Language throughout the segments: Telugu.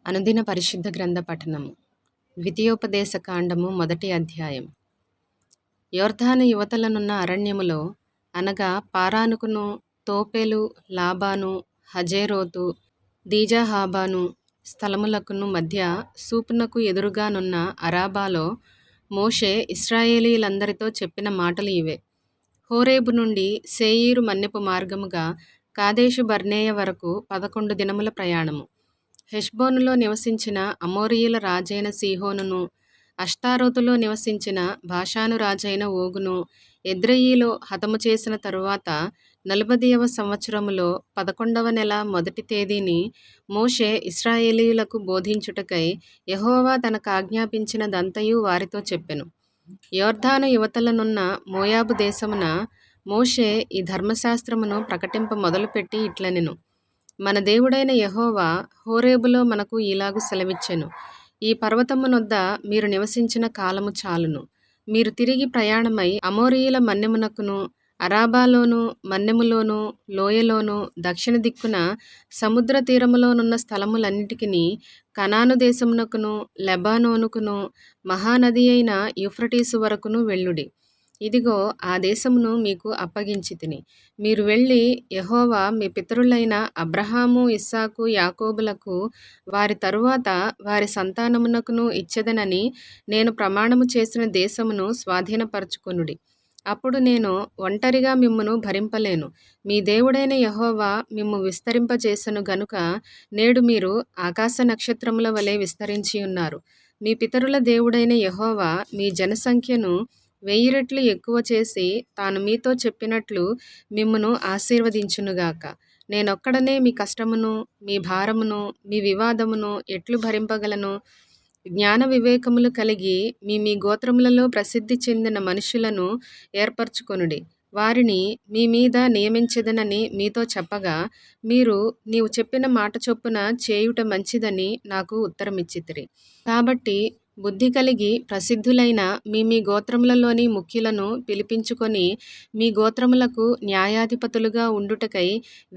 అనుదిన పరిశుద్ధ గ్రంథ పఠనము. ద్వితీయోపదేశ కాండము 1వ అధ్యాయం. యొర్దాను యువతలనున్న అరణ్యములో అనగా పారానుకును, తోపెలు, లాబాను, హజేరోతు, దీజాహాబాను స్థలములకును మధ్య సూపునకు ఎదురుగానున్న అరాబాలో మోషే ఇశ్రాయేలీయులందరితో చెప్పిన మాటలు ఇవే. హోరేబు నుండి శేయీరు మన్యపు మార్గముగా కాదేషు బర్నేయ వరకు 11 దినముల ప్రయాణము. హెష్బోనులో నివసించిన అమోరీయుల రాజైన సీహోనును, అష్తారోతులో నివసించిన బాషాను రాజైన ఓగును ఎద్రెయీలో హతము చేసిన తరువాత 40వ సంవత్సరములో 11వ నెల 1వ తేదీని మోషే ఇశ్రాయేలీయులకు బోధించుటకై యెహోవా తనకాజ్ఞాపించినదంతయు వారితో చెప్పెను. యొర్దాను యువతలనున్న మోయాబు దేశమున మోషే ఈ ధర్మశాస్త్రమును ప్రకటింప మొదలుపెట్టి ఇట్లనెను. మన దేవుడైన యెహోవా హోరేబులో మనకు ఈలాగు సెలవిచ్చెను. ఈ పర్వతమునొద్ద మీరు నివసించిన కాలము చాలును. మీరు తిరిగి ప్రయాణమై అమోరీయుల మన్యమునకును, అరాబాలోను, మన్యములోను, లోయలోను, దక్షిణ దిక్కున సముద్ర తీరములోనున్న స్థలములన్నిటికిని, కనాను దేశమునకును, లెబానోనుకును, మహానది అయిన యూఫ్రటీసు వరకును వెళ్ళుడి. ఇదిగో ఆ దేశమును మీకు అప్పగించితిని. మీరు వెళ్ళి యెహోవా మీ పితరులైన అబ్రహాము, ఇస్సాకు, యాకోబులకు వారి తరువాత వారి సంతానమునకును ఇచ్చెదనని నేను ప్రమాణము చేసిన దేశమును స్వాధీనపరచుకొనుడి. అప్పుడు నేను ఒంటరిగా మిమ్మును భరింపలేను. మీ దేవుడైన యెహోవా మిమ్ము విస్తరింపజేసెను గనుక నేడు మీరు ఆకాశ నక్షత్రముల వలె విస్తరించి ఉన్నారు. మీ పితరుల దేవుడైన యెహోవా మీ జనసంఖ్యను 1000 రెట్లు ఎక్కువ చేసి తాను మీతో చెప్పినట్లు మిమ్మును ఆశీర్వదించునుగాక. నేనొక్కడనే మీ కష్టమును, మీ భారమును, మీ వివాదమును ఎట్లు భరింపగలను? జ్ఞాన వివేకములు కలిగి మీ మీ గోత్రములలో ప్రసిద్ధి చెందిన మనుషులను ఏర్పరచుకొనుడి. వారిని మీ మీద నియమించెదనని మీతో చెప్పగా మీరు నీవు చెప్పిన మాట చొప్పున చేయుట మంచిదని నాకు ఉత్తరమిచ్చితిరి. కాబట్టి బుద్ధి కలిగి ప్రసిద్ధులైన మీ మీ గోత్రములలోని ముఖ్యులను పిలిపించుకొని మీ గోత్రములకు న్యాయాధిపతులుగా ఉండుటకై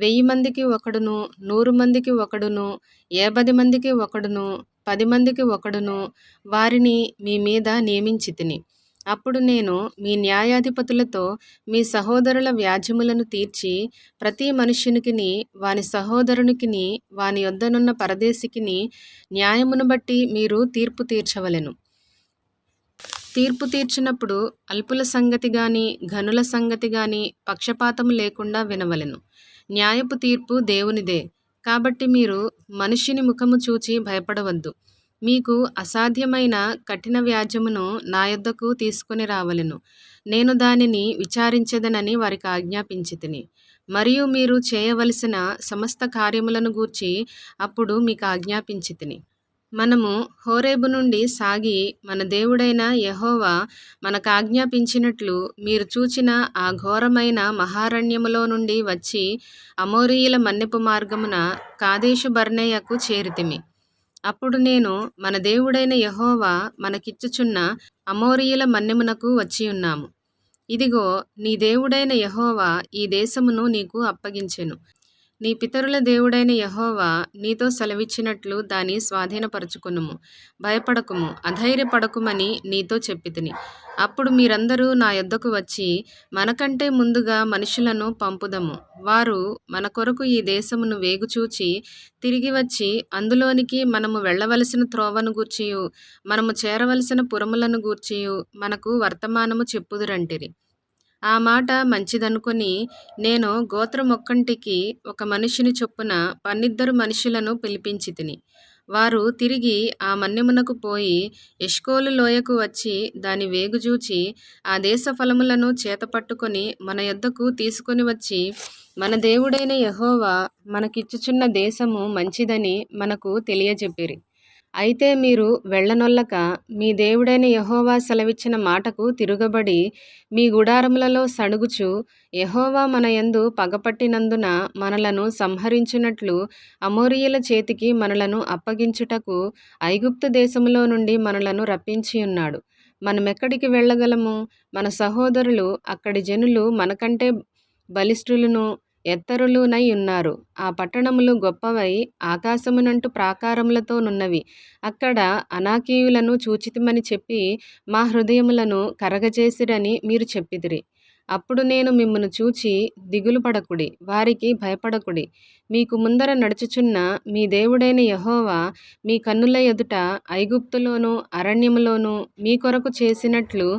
1000 మందికి ఒకడును, 100 మందికి ఒకడును, 50 మందికి ఒకడును, 10 మందికి ఒకడును వారిని మీ మీద నియమించితిని. అప్పుడు నేను మీ న్యాయాధిపతులతో మీ సహోదరుల వ్యాజ్యములను తీర్చి ప్రతి మనుష్యునికిని, వాని సహోదరునికిని, వాని యొద్దనున్న పరదేశికిని న్యాయమును బట్టి మీరు తీర్పు తీర్చవలెను. తీర్పు తీర్చినప్పుడు అల్పుల సంగతి గాని, ఘనుల సంగతి గాని పక్షపాతము లేకుండా వినవలెను. న్యాయపు తీర్పు దేవునిదే. కాబట్టి మీరు మనుష్యుని ముఖము చూచి భయపడవద్దు. మీకు అసాధ్యమైన కఠిన వ్యాజ్యమును నా యొద్దకు తీసుకొని రావలెను. నేను దానిని విచారించెదనని వారికి ఆజ్ఞాపించితిని. మరియు మీరు చేయవలసిన సమస్త కార్యములను గూర్చి అప్పుడు మీకు ఆజ్ఞాపించితిని. మనము హోరేబు నుండి సాగి మన దేవుడైన యెహోవా మనకాజ్ఞాపించినట్లు మీరు చూచిన ఆ ఘోరమైన మహారణ్యములో నుండి వచ్చి అమోరీయుల మన్యపు మార్గమున కాదేషు బర్నేయకు చేరితిమి. అప్పుడు నేను మన దేవుడైన యెహోవా మనకిచ్చుచున్న అమోరీయుల మన్యమునకు వచ్చియున్నాము. ఇదిగో నీ దేవుడైన యెహోవా ఈ దేశమును నీకు అప్పగించెను. నీ పితరుల దేవుడైన యెహోవా నీతో సెలవిచ్చినట్లు దాన్ని స్వాధీనపరచుకొనుము. భయపడకుము, అధైర్యపడకుమని నీతో చెప్పితిని. అప్పుడు మీరందరూ నా యొద్దకు వచ్చి మనకంటే ముందుగా మనుషులను పంపుదము. వారు మన కొరకు ఈ దేశమును వేగుచూచి తిరిగి వచ్చి అందులోనికి మనము వెళ్ళవలసిన త్రోవను గూర్చియు, మనము చేరవలసిన పురములను గూర్చియు మనకు వర్తమానము చెప్పుదురంటిరి. ఆ మాట మంచిదనుకొని నేను గోత్రమొక్కంటికి ఒక మనుషుని చొప్పున 12 మనుషులను పిలిపించితిని. వారు తిరిగి ఆ మన్యమునకు పోయి ఎష్కోలు లోయకు వచ్చి దాని వేగుజూచి ఆ దేశ ఫలములను చేతపట్టుకొని మన యొద్దకు తీసుకొని వచ్చి మన దేవుడైన యెహోవా మనకిచ్చుచున్న దేశము మంచిదని మనకు తెలియజెప్పిరి. అయితే మీరు వెళ్ళనొల్లక మీ దేవుడైన యెహోవా సెలవిచ్చిన మాటకు తిరుగబడి మీ గుడారములలో సణుగుచు యెహోవా మన యందు పగపట్టినందున మనలను సంహరించునట్లు అమోరీయుల చేతికి మనలను అప్పగించుటకు ఐగుప్తు దేశములో నుండి మనలను రప్పించియున్నాడు. మనమెక్కడికి వెళ్ళగలము? మన సహోదరులు అక్కడి జనులు మనకంటే బలిష్ఠులను ఎత్తరులునై ఉన్నారు. ఆ పట్టణములు గొప్పవై ఆకాశమునంటు ప్రాకారములతోనున్నవి. అక్కడ అనాకీయులను చూచితిమని చెప్పి మా హృదయములను కరగజేసిరని మీరు చెప్పిదిరి. అప్పుడు నేను మిమ్మును చూచి దిగులు పడకుడి, వారికి భయపడకుడి. మీకు ముందర నడుచుచున్న మీ దేవుడైన యెహోవా మీ కన్నుల ఎదుట ఐగుప్తులోను అరణ్యములోను మీ కొరకు చేసినట్లు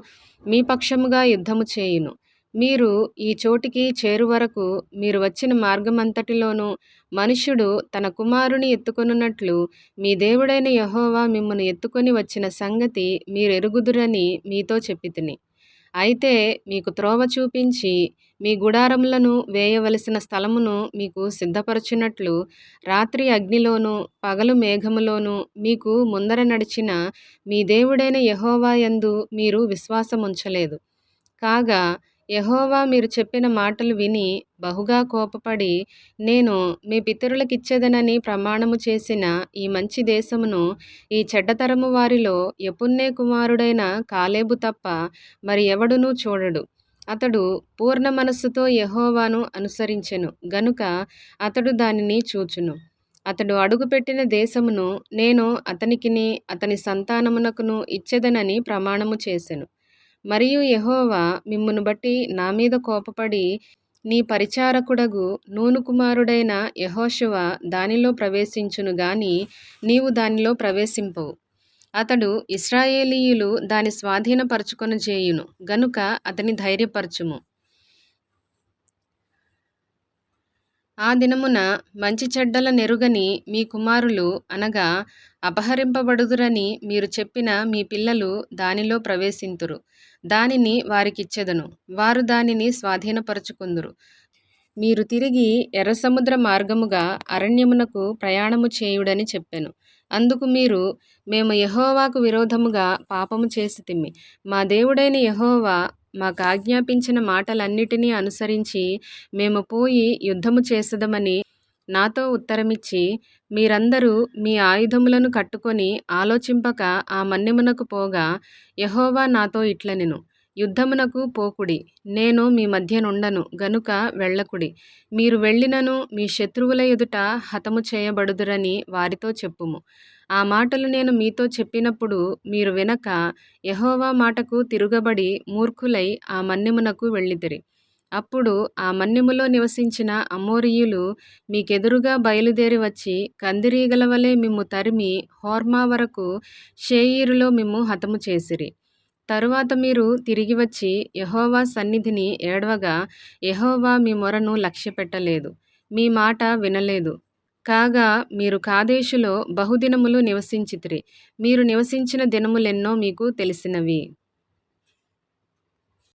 మీ పక్షముగా యుద్ధము చేయును. మీరు ఈ చోటికి చేరువరకు మీరు వచ్చిన మార్గమంతటిలోనూ మనుష్యుడు తన కుమారుని ఎత్తుకొనున్నట్లు మీ దేవుడైన యెహోవా మిమ్మును ఎత్తుకొని వచ్చిన సంగతి మీరెరుగుదురని మీతో చెప్పితిని. అయితే మీకు త్రోవ చూపించి మీ గుడారములను వేయవలసిన స్థలమును మీకు సిద్ధపరచునట్లు రాత్రి అగ్నిలోను పగలు మేఘములోను మీకు ముందర నడిచిన మీ దేవుడైన యెహోవా యందు మీరు విశ్వాసముంచలేదు. కాగా యెహోవా మీరు చెప్పిన మాటలు విని బహుగా కోపపడి నేను మీ పితరులకిచ్చేదనని ప్రమాణము చేసిన ఈ మంచి దేశమును ఈ చెడ్డతరము వారిలో యెఫున్నె కుమారుడైన కాలేబు తప్ప మరి ఎవడునూ చూడడు. అతడు పూర్ణ మనస్సుతో యెహోవాను అనుసరించెను గనుక అతడు దానిని చూచును. అతడు అడుగుపెట్టిన దేశమును నేను అతనికిని అతని సంతానమునకును ఇచ్చెదనని ప్రమాణము చేసెను. మరియు యెహోవా మిమ్మును బట్టి నా మీద కోపపడి నీ పరిచారకుడగు నూను కుమారుడైన యెహోషువ దానిలో ప్రవేశించును గాని నీవు దానిలో ప్రవేశింపవు. అతడు ఇశ్రాయేలీయులు దాని స్వాధీనపరచుకొనజేయును గనుక అతని ధైర్యపరచుము. ఆ దినమున మంచి చెడ్డల నెరుగని మీ కుమారులు అనగా అపహరింపబడుదురని మీరు చెప్పిన మీ పిల్లలు దానిలో ప్రవేశింతురు. దానిని వారికిచ్చెదను, వారు దానిని స్వాధీనపరచుకొందురు. మీరు తిరిగి ఎర్రసముద్ర మార్గముగా అరణ్యమునకు ప్రయాణము చేయుడని చెప్పెను. అందుకు మీరు మేము యెహోవాకు విరోధముగా పాపము చేసితిమి. మా దేవుడైన యెహోవా మాకాజ్ఞాపించిన మాటలన్నిటినీ అనుసరించి మేము పోయి యుద్ధము చేసెదమని నాతో ఉత్తరమిచ్చి మీరందరూ మీ ఆయుధములను కట్టుకొని ఆలోచింపక ఆ మన్యమునకు పోగా యెహోవా నాతో ఇట్లనెను, యుద్ధమునకు పోకుడి, నేను మీ మధ్యనుండను గనుక వెళ్ళకుడి. మీరు వెళ్ళినను మీ శత్రువుల ఎదుట హతము చేయబడుదురని వారితో చెప్పుము. ఆ మాటలు నేను మీతో చెప్పినప్పుడు మీరు వినక యెహోవా మాటకు తిరుగబడి మూర్ఖులై ఆ మన్యమునకు వెళ్ళితిరి. అప్పుడు ఆ మన్యములో నివసించిన అమోరీయులు మీకెదురుగా బయలుదేరి వచ్చి కందిరీగల వలె మిమ్ము తరిమి హోర్మా వరకు షేయీరులో మిమ్ము హతము చేసిరి. తరువాత మీరు తిరిగి వచ్చి యెహోవా సన్నిధిని ఏడ్వగా యెహోవా మీ మొరను లక్ష్యపెట్టలేదు, మీ మాట వినలేదు. కాగా మీరు కాదేషులో బహుదినములు నివసించితిరి. మీరు నివసించిన దినములెన్నో మీకు తెలిసినవి.